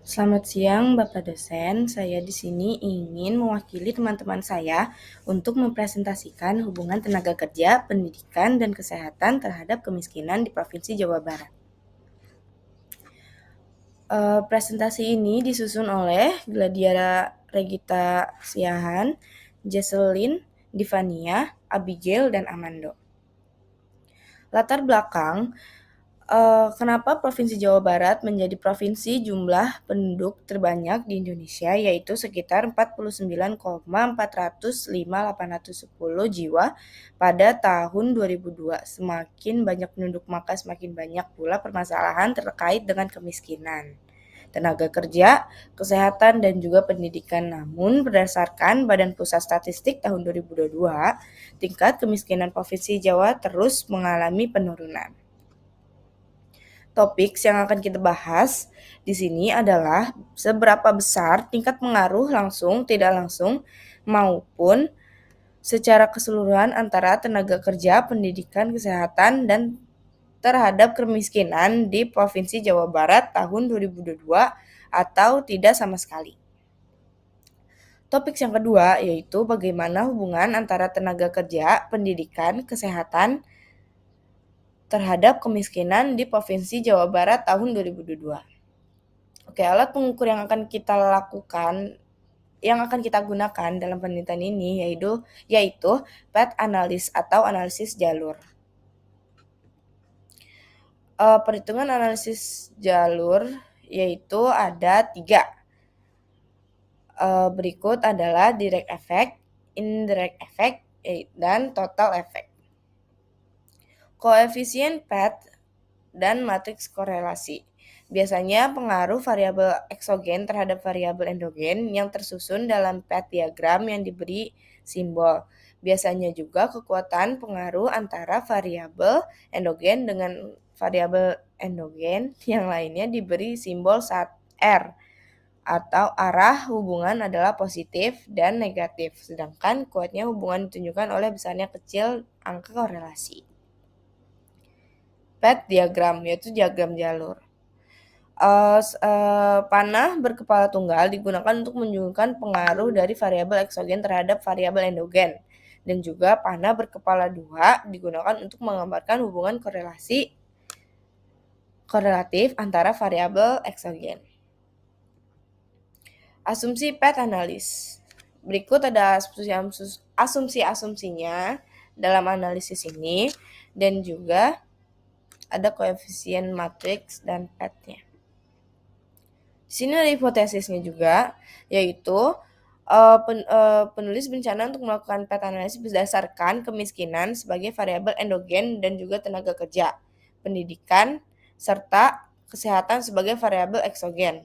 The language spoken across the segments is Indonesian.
Selamat siang, Bapak dosen. Saya di sini ingin mewakili teman-teman saya untuk mempresentasikan hubungan tenaga kerja, pendidikan, dan kesehatan terhadap kemiskinan di Provinsi Jawa Barat. Presentasi ini disusun oleh Gladiara Regita Siahan, Jesselyn, Divania, Abigail, dan Amando. Latar belakang kenapa Provinsi Jawa Barat menjadi provinsi jumlah penduduk terbanyak di Indonesia, yaitu sekitar 49,405.810 jiwa pada tahun 2002. Semakin banyak penduduk maka semakin banyak pula permasalahan terkait dengan kemiskinan, tenaga kerja, kesehatan, dan juga pendidikan. Namun, berdasarkan Badan Pusat Statistik tahun 2022, tingkat kemiskinan Provinsi Jawa terus mengalami penurunan. Topik yang akan kita bahas di sini adalah seberapa besar tingkat pengaruh langsung, tidak langsung, maupun secara keseluruhan antara tenaga kerja, pendidikan, kesehatan, dan terhadap kemiskinan di Provinsi Jawa Barat tahun 2022 atau tidak sama sekali. Topik yang kedua yaitu bagaimana hubungan antara tenaga kerja, pendidikan, kesehatan, terhadap kemiskinan di Provinsi Jawa Barat tahun 2022. Oke, alat pengukur yang akan kita gunakan dalam penelitian ini yaitu path analysis atau analisis jalur. Perhitungan analisis jalur yaitu ada 3. Berikut adalah direct effect, indirect effect, dan total effect. Koefisien path dan matriks korelasi. Biasanya pengaruh variabel eksogen terhadap variabel endogen yang tersusun dalam path diagram yang diberi simbol. Biasanya juga kekuatan pengaruh antara variabel endogen dengan variabel endogen yang lainnya diberi simbol R, atau arah hubungan adalah positif dan negatif, sedangkan kuatnya hubungan ditunjukkan oleh besarnya kecil angka korelasi. Path diagram yaitu diagram jalur. Panah berkepala tunggal digunakan untuk menunjukkan pengaruh dari variabel eksogen terhadap variabel endogen, dan juga panah berkepala 2 digunakan untuk menggambarkan hubungan korelatif antara variabel eksogen. Asumsi path analysis. Berikut ada asumsi-asumsinya dalam analisis ini, dan juga ada koefisien matriks dan path-nya. Di sini ada hipotesisnya juga, yaitu penulis berencana untuk melakukan path analysis berdasarkan kemiskinan sebagai variabel endogen dan juga tenaga kerja, pendidikan, serta kesehatan sebagai variabel eksogen.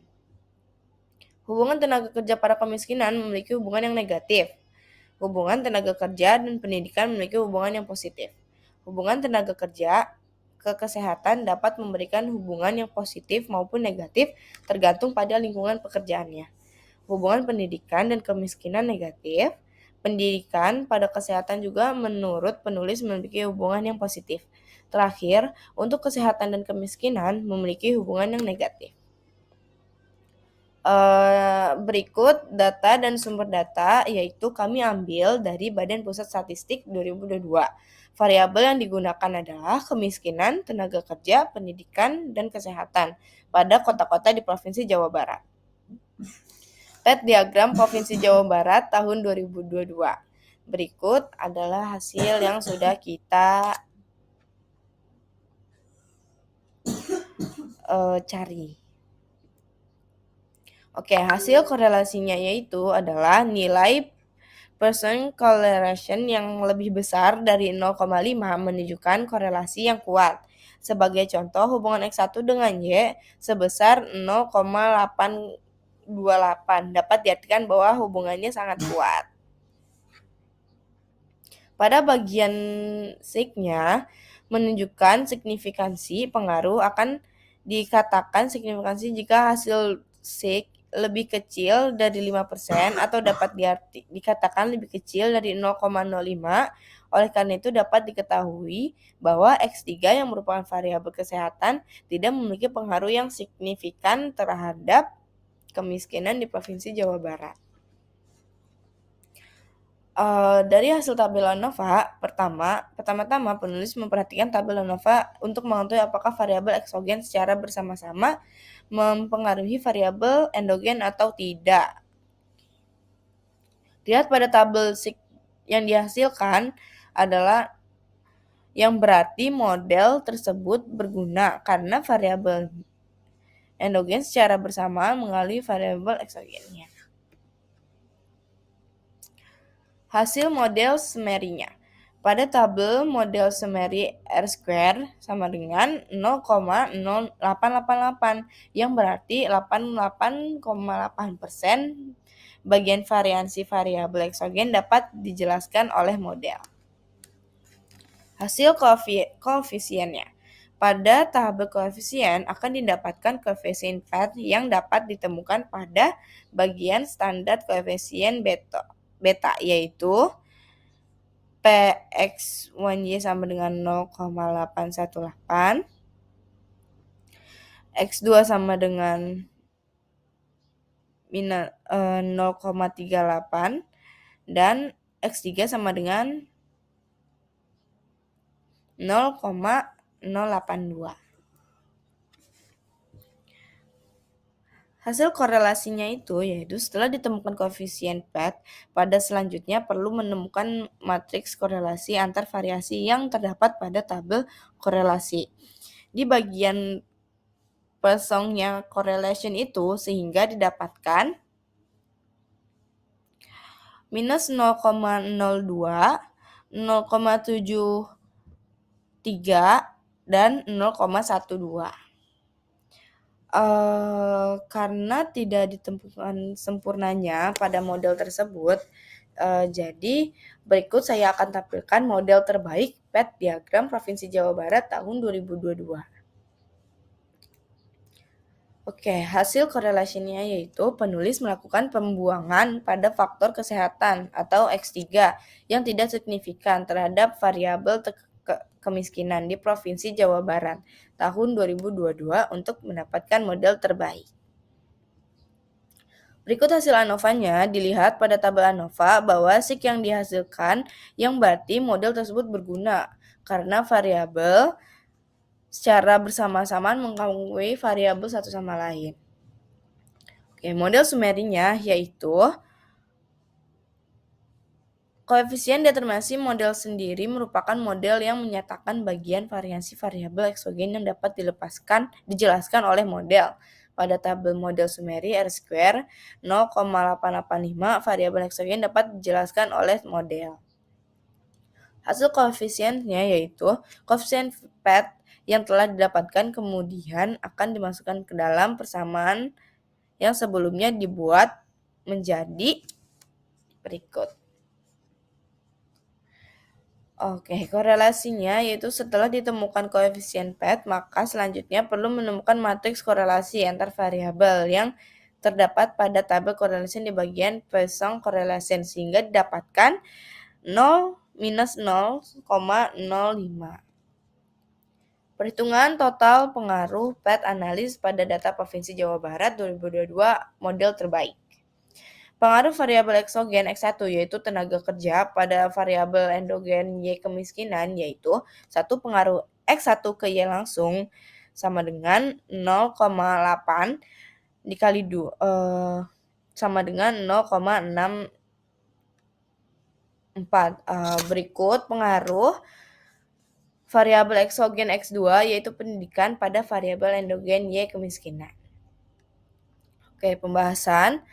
Hubungan tenaga kerja pada kemiskinan memiliki hubungan yang negatif. Hubungan tenaga kerja dan pendidikan memiliki hubungan yang positif. Hubungan tenaga kerja ke kesehatan dapat memberikan hubungan yang positif maupun negatif tergantung pada lingkungan pekerjaannya. Hubungan pendidikan dan kemiskinan negatif. Pendidikan pada kesehatan juga menurut penulis memiliki hubungan yang positif. Terakhir, untuk kesehatan dan kemiskinan memiliki hubungan yang negatif. Berikut data dan sumber data, yaitu kami ambil dari Badan Pusat Statistik 2022. Variabel yang digunakan adalah kemiskinan, tenaga kerja, pendidikan, dan kesehatan pada kota-kota di Provinsi Jawa Barat. Path diagram Provinsi Jawa Barat tahun 2022. Berikut adalah hasil yang sudah kita cari. Oke, hasil korelasinya yaitu adalah nilai Pearson correlation yang lebih besar dari 0,5 menunjukkan korelasi yang kuat. Sebagai contoh, hubungan X1 dengan Y sebesar 0,828 dapat diartikan bahwa hubungannya sangat kuat. Pada bagian sig-nya menunjukkan signifikansi pengaruh akan dikatakan signifikansi jika hasil sig lebih kecil dari 5% atau dapat dikatakan lebih kecil dari 0,05. Oleh karena itu dapat diketahui bahwa X3 yang merupakan variabel kesehatan tidak memiliki pengaruh yang signifikan terhadap kemiskinan di Provinsi Jawa Barat. Dari hasil tabel ANOVA, pertama-tama penulis memperhatikan tabel ANOVA untuk mengetahui apakah variabel eksogen secara bersama-sama mempengaruhi variabel endogen atau tidak. Lihat pada tabel yang dihasilkan adalah yang berarti model tersebut berguna karena variabel endogen secara bersamaan mengalami variabel eksogennya. Hasil model Sumery-nya. Pada tabel model Sumery R² sama dengan 0,0888 yang berarti 88,8% bagian variansi variabel eksogen dapat dijelaskan oleh model. Hasil koefisiennya. Pada tabel koefisien akan didapatkan koefisien PET yang dapat ditemukan pada bagian standar koefisien beta yaitu Px1y sama dengan 0,818, X2 sama dengan 0,38 dan X3 sama dengan 0,082. Hasil korelasinya yaitu setelah ditemukan koefisien PET, pada selanjutnya perlu menemukan matriks korelasi antar variasi yang terdapat pada tabel korelasi. Di bagian pesongnya correlation itu sehingga didapatkan minus 0,02, 0,73, dan 0,12. Karena tidak ditemukan sempurnanya pada model tersebut, jadi berikut saya akan tampilkan model terbaik PET diagram Provinsi Jawa Barat tahun 2022. Oke, hasil korelasinya yaitu penulis melakukan pembuangan pada faktor kesehatan atau X3 yang tidak signifikan terhadap variabel kemiskinan di Provinsi Jawa Barat tahun 2022 untuk mendapatkan model terbaik. Berikut hasil ANOVA-nya. Dilihat pada tabel ANOVA bahwa SIK yang dihasilkan yang berarti model tersebut berguna karena variabel secara bersamaan mengetahui variabel satu sama lain. Oke, model Sumery-nya yaitu koefisien determinasi model sendiri merupakan model yang menyatakan bagian variasi variabel eksogen yang dapat dijelaskan oleh model. Pada tabel model Sumery R² 0,885 variabel eksogen dapat dijelaskan oleh model. Hasil koefisiennya yaitu koefisien PET yang telah didapatkan kemudian akan dimasukkan ke dalam persamaan yang sebelumnya dibuat menjadi berikut. Oke, korelasinya yaitu setelah ditemukan koefisien PET, maka selanjutnya perlu menemukan matriks korelasi antar variabel yang terdapat pada tabel korelasi di bagian Poisson correlation sehingga didapatkan 0 minus 0,05. Perhitungan total pengaruh PET analis pada data Provinsi Jawa Barat 2022 model terbaik. Pengaruh variabel eksogen X1 yaitu tenaga kerja pada variabel endogen Y kemiskinan yaitu 1 pengaruh X1 ke Y langsung sama dengan 0,8 dikali 2 sama dengan 0,64. Berikut pengaruh variabel eksogen X2 yaitu pendidikan pada variabel endogen Y kemiskinan. Oke, pembahasan.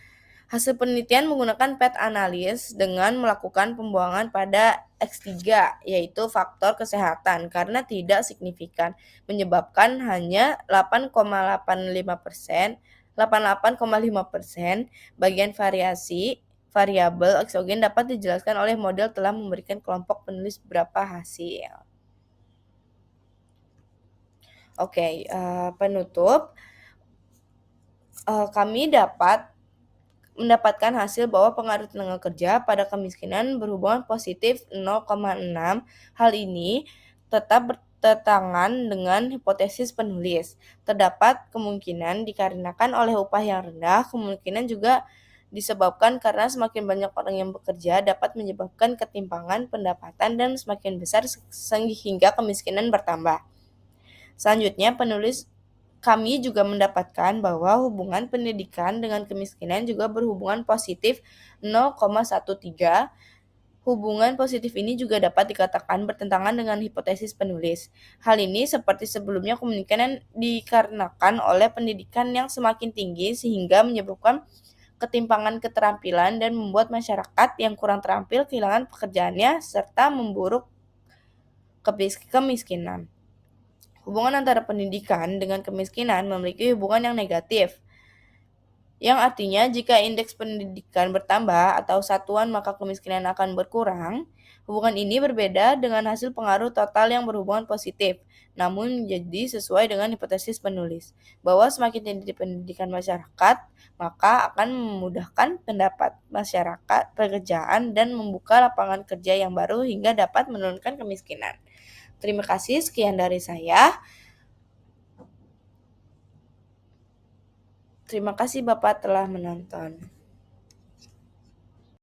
Hasil penelitian menggunakan PET analis dengan melakukan pembuangan pada X3 yaitu faktor kesehatan karena tidak signifikan menyebabkan hanya 88,5% bagian variasi variabel eksogen dapat dijelaskan oleh model telah memberikan kelompok penulis beberapa hasil. Oke, penutup. Kami mendapatkan hasil bahwa pengaruh tenaga kerja pada kemiskinan berhubungan positif 0,6. Hal ini tetap bertentangan dengan hipotesis penulis. Terdapat kemungkinan dikarenakan oleh upah yang rendah, kemungkinan juga disebabkan karena semakin banyak orang yang bekerja dapat menyebabkan ketimpangan pendapatan dan semakin besar sehingga kemiskinan bertambah. Selanjutnya, kami juga mendapatkan bahwa hubungan pendidikan dengan kemiskinan juga berhubungan positif 0,13. Hubungan positif ini juga dapat dikatakan bertentangan dengan hipotesis penulis. Hal ini seperti sebelumnya kemungkinan dikarenakan oleh pendidikan yang semakin tinggi sehingga menyebabkan ketimpangan keterampilan dan membuat masyarakat yang kurang terampil kehilangan pekerjaannya serta memburuk kemiskinan. Hubungan antara pendidikan dengan kemiskinan memiliki hubungan yang negatif, yang artinya jika indeks pendidikan bertambah atau satuan maka kemiskinan akan berkurang. Hubungan ini berbeda dengan hasil pengaruh total yang berhubungan positif, namun menjadi sesuai dengan hipotesis penulis, bahwa semakin tinggi pendidikan masyarakat, maka akan memudahkan pendapat masyarakat pekerjaan dan membuka lapangan kerja yang baru hingga dapat menurunkan kemiskinan. Terima kasih, sekian dari saya. Terima kasih Bapak telah menonton.